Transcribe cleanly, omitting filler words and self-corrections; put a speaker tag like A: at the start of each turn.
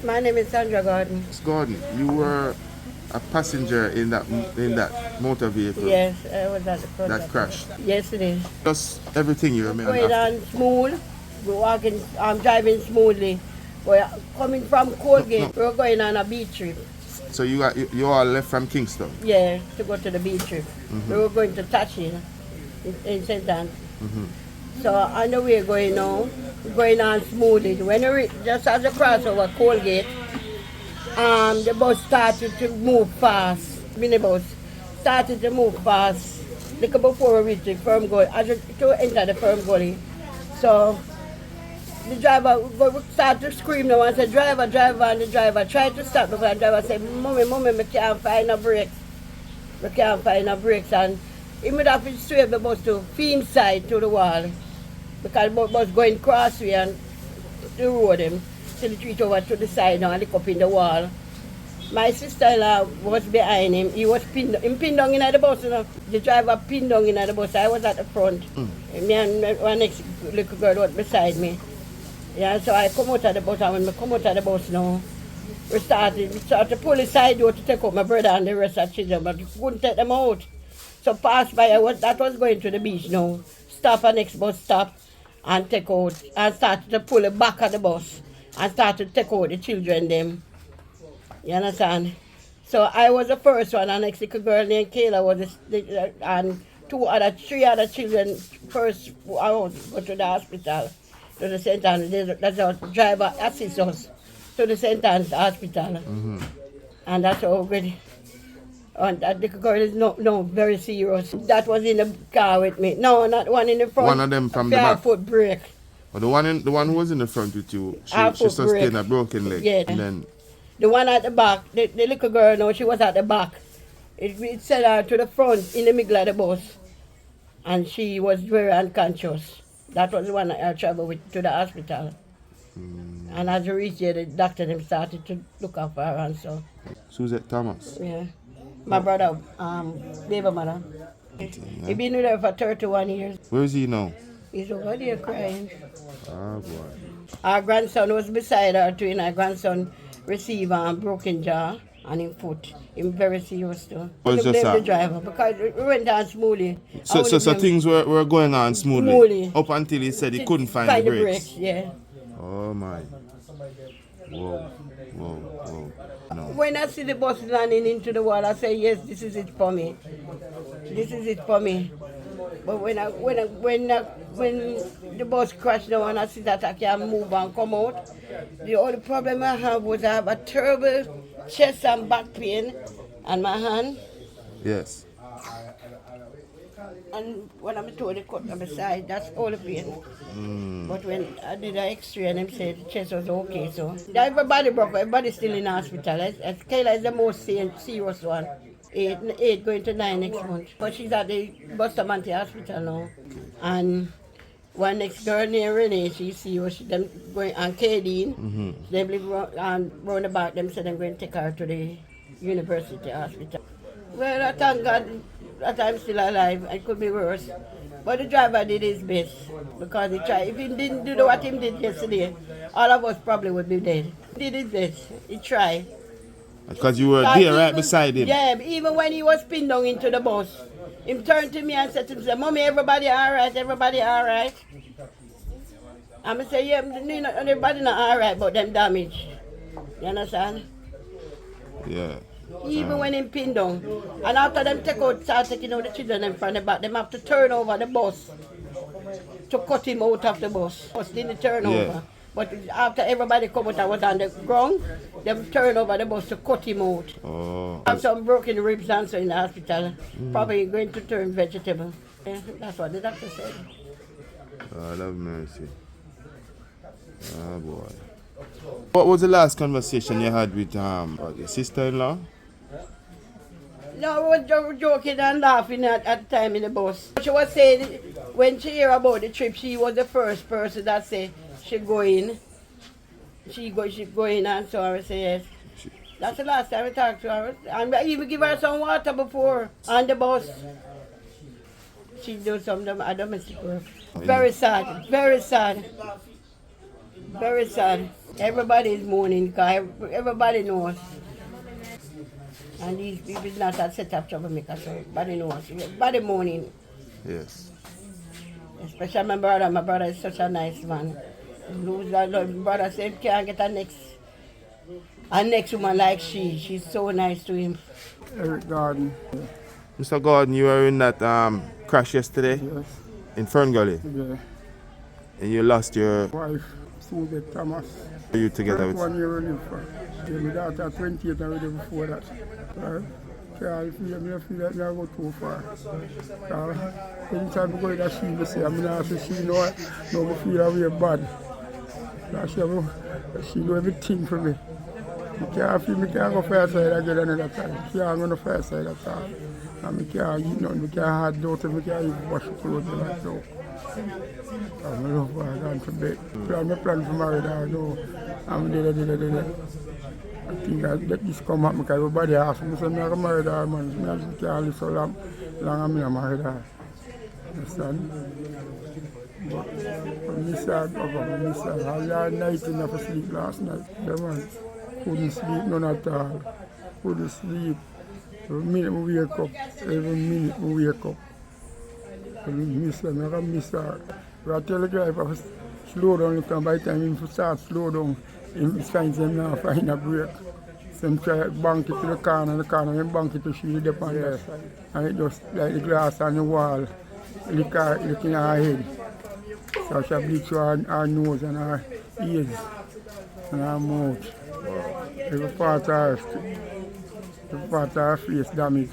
A: My name is Sandra Gordon.
B: Miss Gordon, you were a passenger in that motor vehicle
A: Yes, I was at the front.
B: that crashed.
A: Yes, it is.
B: Just everything you remember.
A: Going on smooth. We're walking, I'm driving smoothly. We're coming from Colgate. We're going on a beach trip.
B: So you all left from Kingston?
A: Yeah, to go to the beach trip. We were going to Tashin in St. Anne. So on the way going on smoothly. When we just as a crossover Colgate, the bus started to move fast. Minibus started to move fast. Little before we reached the firm gully, to enter the firm gully. So the driver started to scream now and said, driver, driver, and the driver tried to stop because the driver said, mommy, we can't find no brakes. We can't find no brakes. And he would have to swerve the bus to Fiend side to the wall because the bus going crossway and the road him till it reached over to the side now and look up in the wall. My sister-in-law was behind him. He was pinned down in the bus. You know. The driver pinned down in the bus. I was at the front. Me and one next little girl was beside me. Yeah, so I come out of the bus, and when I come out of the bus now, we started to pull the side door to take out my brother and the rest of the children, but we couldn't take them out. So passed by, that was going to the beach now. Stop and next bus stop and take out, and started to pull the back of the bus and started to take out the children them. You understand? So I was the first one, and next little girl named Kayla was and three other children first go to the hospital. To the St. Anne's, that's our driver assist us to the St. Anne's hospital. And that's how good. And that little girl is no very serious. That was in the car with me. No, not one in the front.
B: One of them from the back.
A: Foot break.
B: But the one who was in the front with you, she sustained a broken leg.
A: Yeah.
B: And then
A: the one at the back, the little girl, no, she was at the back. It sent her to the front in the middle of the bus. And she was very unconscious. That was the one I traveled with to the hospital. And as we reached there, the doctor them started to look after her and so.
B: Suzette Thomas?
A: Yeah. My brother, baby mother. He been with her for 31 years.
B: Where is he now?
A: He's over there crying.
B: Oh boy.
A: Our grandson was beside her too, and our grandson received a broken jaw and in foot. Him very serious too.
B: Was just
A: the driver because we went down smoothly.
B: So things were going on smoothly. Up until he said he couldn't find the brakes.
A: Yeah.
B: Oh my. Whoa. No.
A: When I see the bus landing into the wall, I say, yes, this is it for me. This is it for me. But when the bus crashed down and I see that I can't move and come out, the only problem I have was I have a terrible chest and back pain and my hand.
B: Yes.
A: And when I'm told they cut on my side, that's all the pain. But when I did an x-ray and them said the chest was okay, so everybody broke, everybody's still in the hospital. Kayla is the most serious one. 8 going to 9 next month. But she's at the Bustamante Hospital now. And one next girl named Renee, she's serious. Them going on Kadeen. They live round about them, so they're going to take her to the university hospital. Well, I thank God that I'm still alive. It could be worse. But the driver did his best because he tried. If he didn't do what he did yesterday, all of us probably would be dead. He did his best. He tried.
B: Because you were there right beside him.
A: Yeah, even when he was pinned down into the bus, he turned to me and said to himself, Mommy, everybody all right, everybody all right. I'm going to say, yeah, everybody not all right, but them damaged. You understand?
B: Yeah.
A: Even when him pinned down. And after them start taking out the children in front of the back, them have to turn over the bus to cut him out of the bus. Bus didn't turn over. But after everybody come out and was on the ground, they turn over the bus to cut him out.
B: Oh.
A: Have some broken ribs and so in the hospital. Probably going to turn vegetable. Yeah, that's what the doctor said.
B: God have mercy. Oh boy. What was the last conversation you had with your sister-in-law?
A: No, we were joking and laughing at the time in the bus. She was saying when she heard about the trip, she was the first person that said she going. She going and so I say yes. That's the last time we talked to her. And I even give her some water before on the bus. She do some domestic work. Very sad, very sad. Very sad. Everybody is mourning because everybody knows. And these people is not a set of troublemaker, so everybody knows. Everybody mourning.
B: Yes.
A: Especially my brother. My brother is such a nice man. Lose that love. My brother said he can't get a next woman like she. She's so nice to him.
C: Eric Garden.
B: Mr. Gordon, you were in that crash yesterday
C: Yes.
B: in Fern Gully,
C: Yeah.
B: and you lost your.
C: Wife, Susie Thomas.
B: Are you together with?
C: 1 year live for. Yeah, my daughter 28 already before that. Can't feel that I go too far. Anytime I go to that she will say, I'm not say she know I feel away bad. She do everything for me. Me can't go far side again another time. Can't go no far side at all. And me can't eat nothing, me can't hard daughter, me can't even wash clothes like that. I love her, I gone to bed. Plan for marriage, I know. I'm there. I think I let this come up because everybody asks me, so I'm not married her, man. I just can't live so long I'm not married her. Understand? But I miss her, I had night enough to sleep last night. The man couldn't sleep none at all. Couldn't sleep. Every minute we wake up. I miss her. But I tell the driver, slow down, because by the time he start slow down, he finds him now find a break. So he try to bank it to the corner, and bank it to she the on there. And it just like the glass on the wall, the car looking at her head. So she bleed through her nose and her ears and her mouth. Every part of her face damaged.